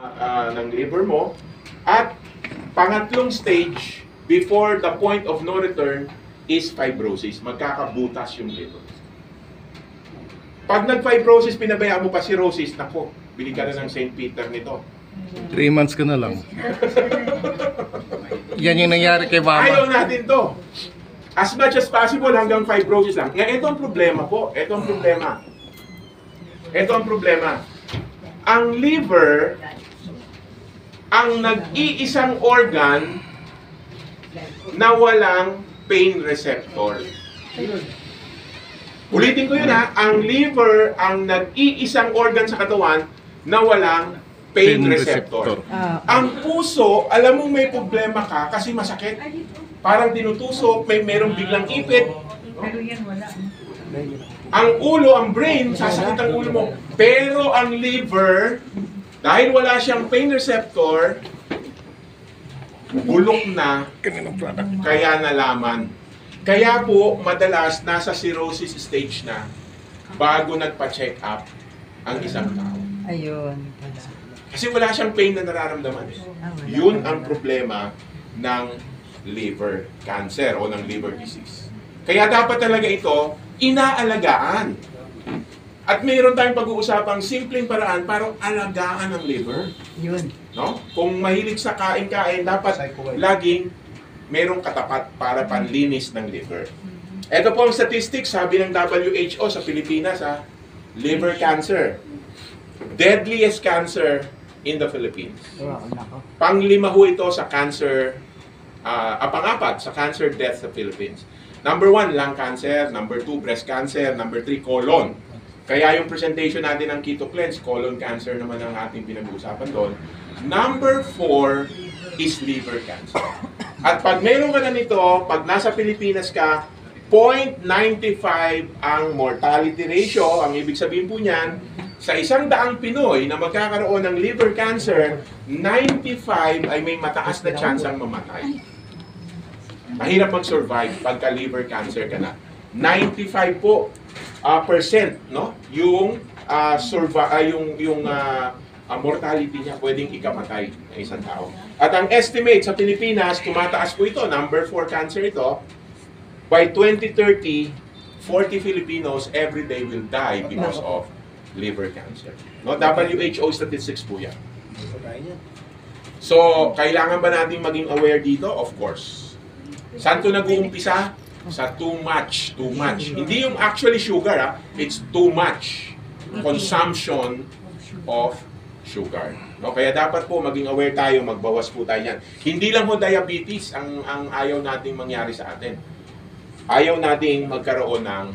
ng liver mo. At pangatlong stage, before the point of no return, is fibrosis. Magkakabutas yung liver. Pag nag-fibrosis, pinabayaan mo pa cirrhosis, nako, bili ka na ng St. Peter nito. 3 months ka na lang. Yan yung nangyari kay Mama. Ayaw natin to. As much as possible hanggang fibrosis lang. Ito ang problema po. Ito ang problema. Ito ang problema. Ang liver, ang nag-iisang organ na walang pain receptor. Ulitin ko yun ha. Ang liver, ang nag-iisang organ sa katawan na walang pain receptor. Ang puso, alam mo may problema ka kasi masakit. Parang tinutusok, merong biglang ipit. Pero yan wala. Ang ulo, ang brain, sasakit ang ulo mo. Pero ang liver, dahil wala siyang pain receptor, bulok na, kaya nalaman. Kaya po, madalas, nasa cirrhosis stage na bago nagpa-check up ang isang tao. Ayun. Kasi wala siyang pain na nararamdaman. Yun ang problema ng liver cancer o ng liver disease. Kaya dapat talaga ito inaalagaan. At mayroon tayong pag-uusapang simpleng paraan para alagaan ang liver. Yun. No? Kung mahilig sa kain-kain, dapat laging merong katapat para panlinis ng liver. Ito po ang statistics, sabi ng WHO sa Pilipinas, liver cancer. Deadliest cancer in the Philippines. Panglima ho ito sa cancer, pang-apat sa cancer death sa Philippines. Number 1, lung cancer. Number 2, breast cancer. Number 3, colon. Kaya yung presentation natin ng Keto Cleanse, colon cancer naman ang ating pinag-uusapan doon. Number 4 is liver cancer. At pag meron ka na nito, pag nasa Pilipinas ka, 0.95 ang mortality ratio. Ang ibig sabihin po niyan, sa 100 Pinoy na magkakaroon ng liver cancer, 95 ay may mataas na chance ang mamatay. Mahirap mag-survive pagka liver cancer ka na. 95 po percent, no? Yung mortality niya pwedeng ikamatay ng isang tao. At ang estimate sa Pilipinas, tumataas po ito, number 4 cancer ito. By 2030, 40 Filipinos every day will die because of liver cancer. No, WHO statistics po yan. So, kailangan ba natin maging aware dito? Of course. Saan ito nag-uumpisa? Sa too much. Too much. Hindi yung actually sugar, it's too much consumption of sugar. No, kaya dapat po maging aware tayo, magbawas po tayo yan. Hindi lang ho diabetes ang ayaw nating mangyari sa atin. Ayaw nating magkaroon ng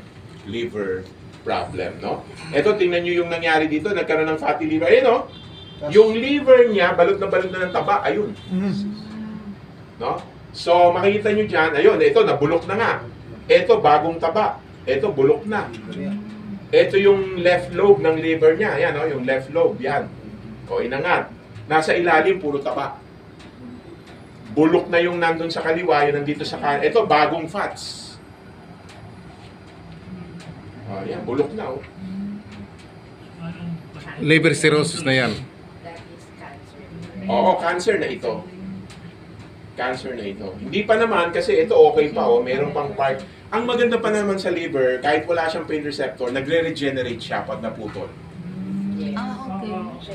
liver problem, no? Ito, tingnan nyo yung nangyari dito, nagkaroon ng fatty liver. Ayun, no? Yung liver niya, balot na ng taba, ayun. No? So, makikita nyo dyan, ayun, ito, nabulok na nga. Ito, bagong taba. Ito, bulok na. Ito yung left lobe ng liver niya. Ayan, no? Yung left lobe, yan. O, inangat. Nasa ilalim, puro taba. Bulok na yung nandun sa kaliwa, yun nandito sa kanan. Ito, bagong fats. Oh, yan, bulok na, oh. Liver cirrhosis na yan. Oo, cancer na ito. Cancer na ito. Hindi pa naman, kasi ito okay pa, oh. Meron pang part. Ang maganda pa naman sa liver, kahit wala siyang pain receptor, nagre-regenerate siya pag naputol. Okay.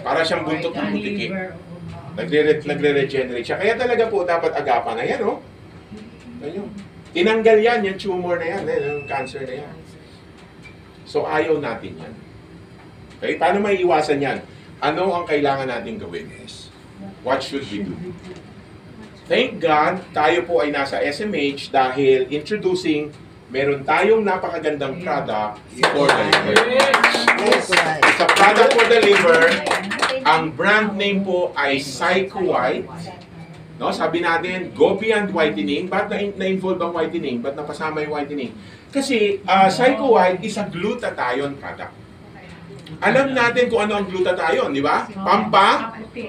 Para siyang buntot ng butiki. Nagre-regenerate siya. Kaya talaga po dapat agapan. Ayan, oh. Ayan. Tinanggal yan, yung tumor na yan, yung cancer na yan. So, ayaw natin yan. Okay? Paano may iwasan yan? Ano ang kailangan natin gawin? What should we do? Thank God, tayo po ay nasa SMH dahil introducing, meron tayong napakagandang product for the liver. Yes. It's a product for the liver. Ang brand name po ay PsychoWhite. No, sabi natin, go beyond whitening. Ba't na-involve ang whitening? Ba't napasama yung whitening? Kasi PsychoWhite is a glutathione product. Alam natin kung ano ang glutathione, di ba?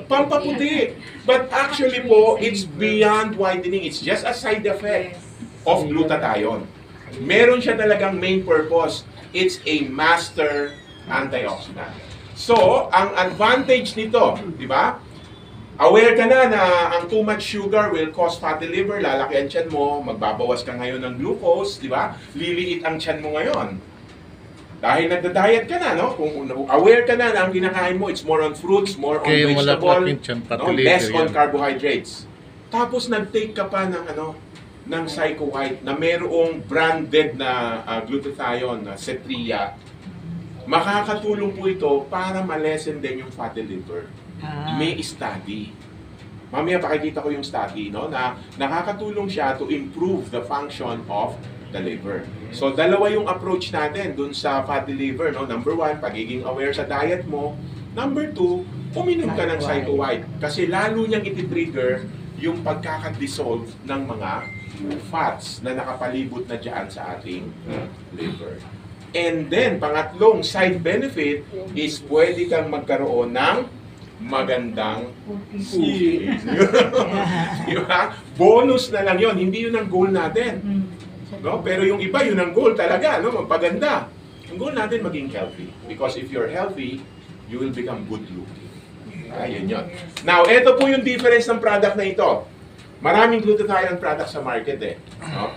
Pampaputi. But actually po, it's beyond whitening. It's just a side effect of glutathione. Meron siya talagang main purpose. It's a master antioxidant. So, ang advantage nito, di ba? Aware ka na ang too much sugar will cause fatty liver, lalaki ang tiyan mo, magbabawas ka ngayon ng glucose, di ba? Liliit ang tiyan mo ngayon. Dahil nagda-diet ka na, no? Kung aware ka na ang kinakain mo, it's more on fruits, more on Kaya vegetable, malapit yung tiyan, fatty no? liver Less on yan. carbohydrates. Tapos nag-take ka pa ng ng Psycho White na mayroong branded na glutathione, na Cetria. Makakatulong po ito para ma-lessen din yung fatty liver. May study. Mamaya pakikita ko yung study, no, na nakakatulong siya to improve the function of the liver. So, dalawa yung approach natin dun sa fatty liver, no. Number 1, pagiging aware sa diet mo. Number 2, uminom ka ng Psycho White. Kasi lalo niyang iti-trigger yung pagkakadissolve ng mga fats na nakapalibot na dyan sa ating liver. And then, pangatlong side benefit is pwede kang magkaroon ng magandang cookies. Diba? Bonus na lang yon, hindi yun ang goal natin. No? Pero yung iba, yun ang goal talaga, no? Magpaganda. Ang goal natin maging healthy. Because if you're healthy, you will become good looking. Ayun yun. Now, ito po yung difference ng product na ito. Maraming glutathione product sa market eh. No?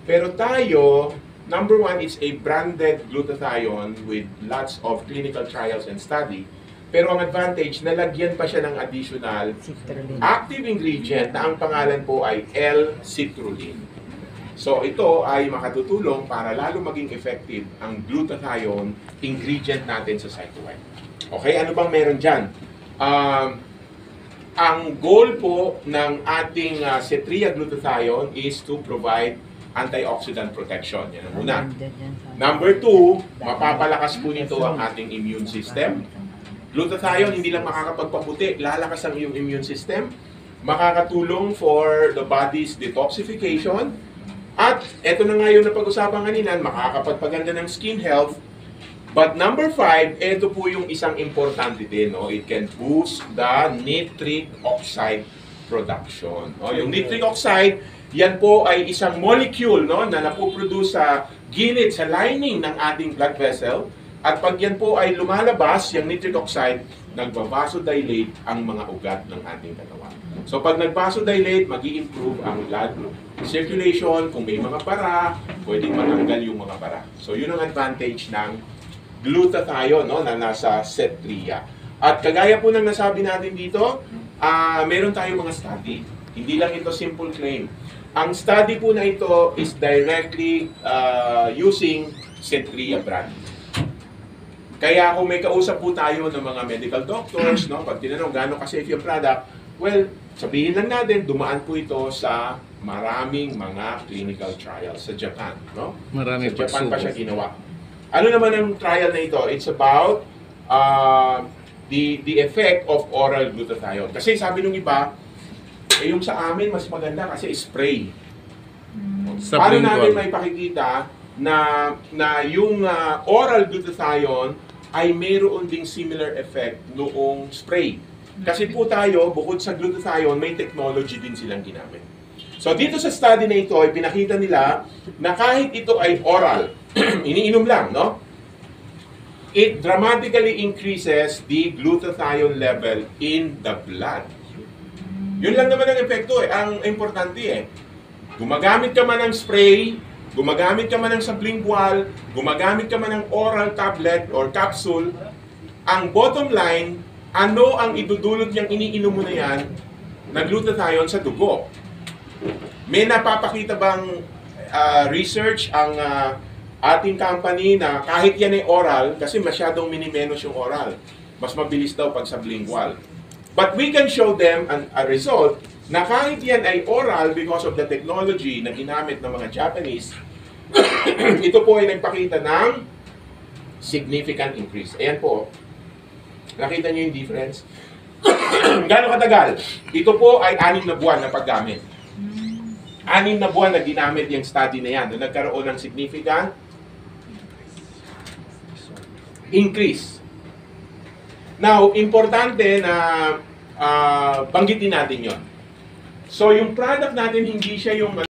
Pero tayo, number 1, it's a branded glutathione with lots of clinical trials and study. Pero ang advantage, nalagyan pa siya ng additional active ingredient na ang pangalan po ay L-citrulline. So ito ay makatutulong para lalo maging effective ang glutathione ingredient natin sa Psycho White. Okay, ano bang meron dyan? Ang goal po ng ating Cetria glutathione is to provide antioxidant protection. Yan ang una. Number 2, mapapalakas po nito ang ating immune system. Glutathione hindi lang makakapagpaputi, lalakas ang iyong immune system, makakatulong for the body's detoxification, at eto na nga yung napag-usapan kanina, makakapagpaganda ng skin health. But number 5, eto po yung isang importante din, no? It can boost the nitric oxide production. No? Yung nitric oxide, yan po ay isang molecule, no, na napoproduce sa gilid, sa lining ng ating blood vessel. At pag yan po ay lumalabas, yung nitric oxide, nagbabasodilate ang mga ugat ng ating katawan. So pag nagbasodilate, mag-i-improve ang blood circulation. Kung may mga bara, pwedeng matanggal yung mga bara. So yun ang advantage ng glutathione, no, na nasa Cetria. At kagaya po ng nasabi natin dito, meron tayong mga study. Hindi lang ito simple claim. Ang study po na ito is directly using Cetria brand. Kaya kung may kausap po tayo ng mga medical doctors, no, pag tinanong gaano ka-safe yung product, well, sabihin lang natin, dumaan po ito sa maraming mga clinical trials sa Japan. No? Maraming sa Japan pa siya pagsubok. ginawa. Ano naman ang trial na ito? It's about the effect of oral glutathione. Kasi sabi nung iba, yung sa amin mas maganda kasi spray. Paano natin may pakikita na yung oral glutathione ay mayroon ding similar effect noong spray. Kasi po tayo, bukod sa glutathione, may technology din silang ginamit. So dito sa study na ito, ay pinakita nila na kahit ito ay oral, iniinom lang, no? It dramatically increases the glutathione level in the blood. Yun lang naman ang epekto eh. Ang importante eh, gumagamit ka man ng spray, gumagamit ka man ng sublingual, gumagamit ka man ng oral tablet or capsule, ang bottom line, ano ang idudulot niyang iniinom mo na yan na glutathione sa dugo? May napapakita bang research ang ating company na kahit yan ay oral, kasi masyadong minimenos yung oral, mas mabilis daw pag sublingual. But we can show them a result na kahit yan ay oral because of the technology na ginamit ng mga Japanese, ito po ay nagpakita ng significant increase. Ayan po. Nakita niyo yung difference? Gano'ng katagal? Ito po ay 6 na buwan na paggamit. 6 na buwan na ginamit yung study na yan. Doon nagkaroon ng significant increase. Now, importante na banggitin natin yon. So, yung product natin, hindi siya yung